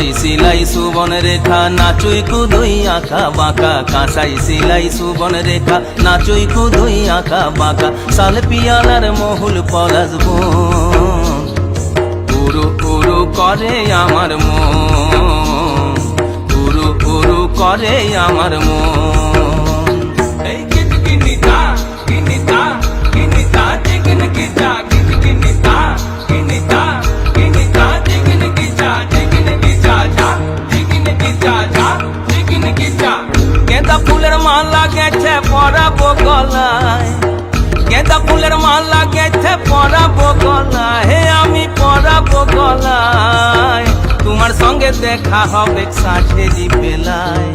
কাঁসাই সিলাই সুবন রেখা নাচুই কুদুই আঁকা বাঁকা, কাঁসাই সিলাই সুবন রেখা নাচুই কুদুই আঁকা বাঁকা। সাল পিয়ালার মহুল পলাশ বন, উরু উরু করে আমার মন, উরু উরু করে আমার মন। এই কিটকিনিতা কিনিতা কিনিতা জিগন কিটা, কিটকিনিতা কিনিতা কিনিতা জিগন কিটা, জিগন কিটা যা, জিগন কিটা যা, জিগন কিটা। গেঁদা ফুলের মালা গেছে পরাবো গলায়, গেঁদা ফুলের মালা গেছে পরাবো গলায়, হে আমি পরাবো গলায়। তোমার সঙ্গে দেখা হবে সাঁঝেরি বেলায়,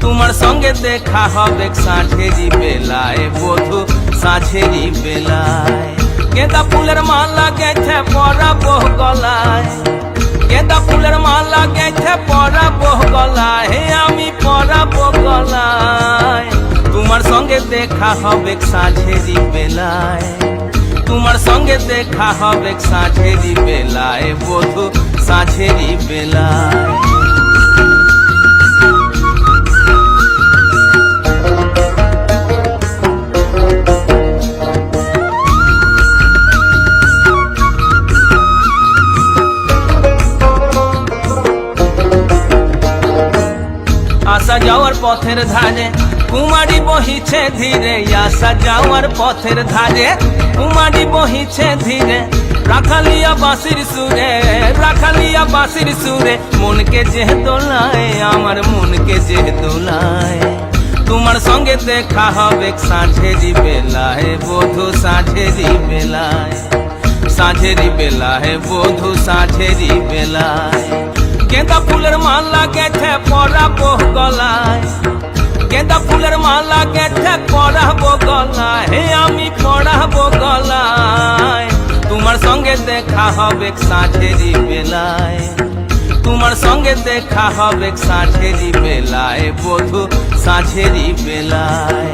তোমার সঙ্গে দেখা হবে সাঁঝেরি বেলায়, বধূ সাঁঝেরি বেলায়। গেঁদা ফুলের মালা গেছে পরাবো গলায়, গেঁদা ফুলের মালা গেছে পরাবো গলায়, হে আমি পরাবো গলায়। তোমার সঙ্গে দেখা হবে সাঁঝেরি বেলায়, তোমার সঙ্গে দেখা হবে সাঁঝেরি বেলায়, বধূ সাঁঝেরি বেলায়। আসা যাওয়ার পথের ধারে কুমারী বহিছে ধীরে, আসা যাওয়ার পথের ধারে কুমারী বহিছে ধীরে। রাখালিয়া বাঁশির সুরে, রাখালিয়া বাঁশির সুরে, মনকে যে দোলায় আমার মনকে যে দোলায়। তোমার সঙ্গে দেখা হবে সাঁঝেরি বেলায়, বধূ সাঁঝেরি বেলায়, সাঁঝেরি বেলায়, বধূ সাঁঝেরি বেলায়। গেঁদা ফুলের মালা গেছে পরাবো গলায়, গেঁদা ফুলের মালা গেছে পরাবো গলায়, হে আমি পরাবো গলায়। তোমার সঙ্গে দেখা হবে সাঁঝেরি বেলায়, তোমার সঙ্গে দেখা হবে সাঁঝেরি বেলায়, বধূ সাঁঝেরি বেলায়।